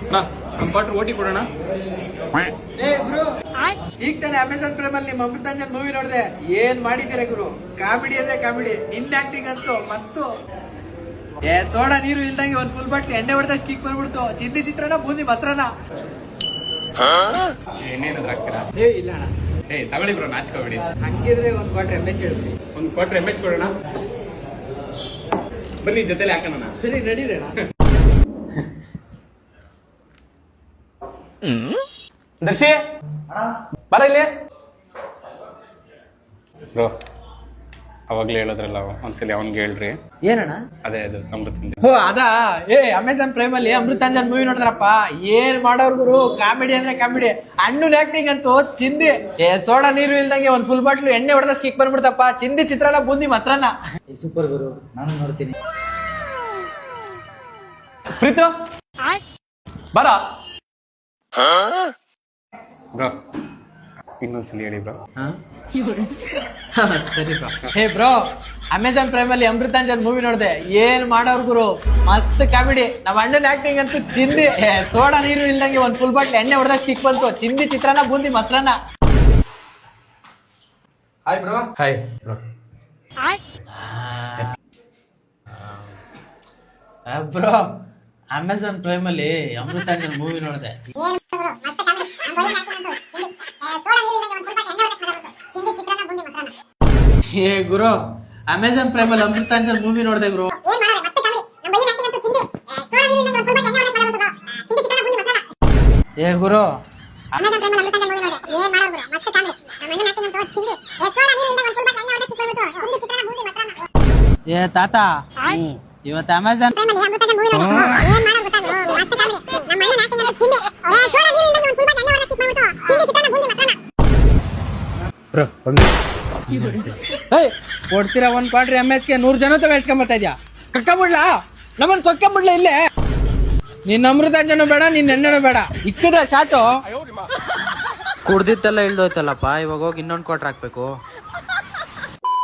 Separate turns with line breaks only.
ಒಂದು quarter OT ಕೊಡೋಣ.
ಏ ಗುರು, ಈಗ ತಾನೇ ಅಮೆಝಾನ್ ಪ್ರೈಮ್ ಅಲ್ಲಿ ನಿಮ್ಮ ಅಮೃತಾಂಜನ್ ಮೂವಿ ನೋಡಿದೆ. ಏನ್ ಮಾಡಿದ್ದೀರಾ ಗುರು, ಕಾಮಿಡಿ ಅಂದ್ರೆ ಕಾಮಿಡಿ. ನಿನ್ ಆಕ್ಟಿಂಗ್ ಅಂತೂ ಮಸ್ತು. ಸೋಡಾ ನೀರು ಇಲ್ದಂಗೆ ಒಂದ್ ಫುಲ್ ಬಾಟ್ಲಿ ಎಣ್ಣೆ ಹೊಡೆದಷ್ಟು ಕಿಕ್ ಬಂದ್ಬಿಡ್ತು. ಚಿಂದಿ ಚಿತ್ರಾನ ಬೂಂದಿ ಮೊಸರನ್ನ.
ಎಣ್ಣೆನಾದ್ರು ಹಾಕ್ತೀರಾ?
ಇಲ್ಲ ಅಣ್ಣ.
ತಗೊಳ್ಳಿ ಬ್ರೋ, ನಾಚ್ಕೋಬೇಡಿ.
ಹಂಗಿದ್ರೆ ಒಂದ್ ಕ್ವಾರ್ಟರ್ MH ಹೇಳ್ಬಿಡಿ.
ಒಂದು ಕ್ವಾರ್ಟರ್ MH ಕೊಡೋಣ. ಬನ್ನಿ ಜೊತೆಲಿ ಹಾಕೋಣ.
ಸರಿ ನಡೀರಿ ಅಣ್ಣ.
ದರ್ಶಿ ಬರ ಇಲ್ಲಿ ಬ್ರೋ. ಅವಾಗ್ಲೇ ಹೇಳೋದ್ರಲ್ಲ, ಒಂದ್ಸಲಿ ಅವ್ನ್ಗೆ ಹೇಳ್ರಿ.
ಏನಣ್ಣ?
ಅದೇ ಅದು ಅಮೃತಾಂಜನ್.
ಓ ಅದಾ. ಅಮೆಝಾನ್ ಪ್ರೈಮ್ ಅಲ್ಲಿ ಅಮೃತಾಂಜನ್ ಮೂವಿ ನೋಡಿದ್ರಪ್ಪ. ಏನ್ ಮಾಡೋರ್ ಗುರು, ಕಾಮಿಡಿ ಅಂದ್ರೆ ಕಾಮಿಡಿ. ಅಣ್ಣನ ಆಕ್ಟಿಂಗ್ ಅಂತೂ ಚಿಂದಿ. ಸೋಡಾ ನೀರು ಇಲ್ದಂಗೆ ಒಂದ್ ಫುಲ್ ಬಾಟ್ಲು ಎಣ್ಣೆ ಹೊಡೆದಷ್ಟು ಕಿಕ್ ಬಂದ್ಬಿಡ್ತಪ್ಪ. ಚಿಂದಿ ಚಿತ್ರಾನ್ನ ಬೂಂದಿ ಮೊಸರನ್ನ.
ಸೂಪರ್ ಗುರು, ನಾನು ನೋಡ್ತೀನಿ.
ಪ್ರೀತು ಬರ ಬ್ರೋ. ಇನ್ನೊಂದ್ಸಲಿ ಹೇಳಿ ಬ್ರೋ.
ಸರಿ ಬ್ರೋ. ಹೇ ಬ್ರೋ, ಅಮೆಝಾನ್ ಪ್ರೈಮ್ ಅಲ್ಲಿ ಅಮೃತಾಂಜನ್ ಮೂವಿ ನೋಡಿದೆ. ಏನ್ ಮಾಡೋರ್ ಗುರು, ಮಸ್ತ್ ಕಾಮಿಡಿ. ನಮ್ಮ ಅಣ್ಣನ ಆಕ್ಟಿಂಗ್ ಅಂತೂ ಚಿಂದಿ. ಸೋಡಾ ನೀರು ಇಲ್ದಂಗೆ ಒಂದ್ ಫುಲ್ ಬಾಟ್ಲ್ ಎಣ್ಣೆ ಹೊಡೆದಷ್ಟು ಕಿಕ್ ಬಂತು. ಚಿಂದಿ ಚಿತ್ರಾನ್ನ ಬೂಂದಿ ಮೊಸರನ್ನ.
Hi bro.
Hi bro.
Bro, Amazon Prime ಅಲ್ಲಿ ಅಮೃತಾಂಜನ್ ಮೂವಿ ನೋಡಿದೆ. ಏ ಗುರು, ಅಮೆಝಾನ್ ಪ್ರೈಮ್ ಅಲ್ಲಿ ಅಮೃತಾಂಜನ್ ಮೂವಿ ನೋಡಿದೆ ಗುರು. ಏ ಗುರು, ಏ ತಾತ, ಇವತ್ತು ಅಮೆಝಾನ್ ಕೊಡ್ತೀರಾ ಒಂದ್ ಕ್ವಾರ್ಟರ್ MHಗೆ 100 ಜನ ತಗೊಳ್ಸ್ಕೊಂಬರ್ತಾ ಇದ್ಯಾ? ಕಕ್ಕಬಿಡ್ಲಾ? ನಮ್ಮನ್ ತೊಕ್ಕೊಂಬಿಡ್ಲ ಇಲ್ಲೇ? ನಿನ್ನ ಅಮೃತಾಂಜನು ಬೇಡ, ನಿನ್ನ ಎಣ್ಣೆನೂ ಬೇಡ. ಇಕ್ಕಿದ್ರೆ ಶಾಟು.
ಕುಡ್ದಿತ್ತೆಲ್ಲ ಇಳ್ದೋಯ್ತಲ್ಲಪ್ಪ, ಇವಾಗ ಹೋಗಿ ಇನ್ನೊಂದು ಕ್ವಾರ್ಟರ್ ಹಾಕ್ಬೇಕು.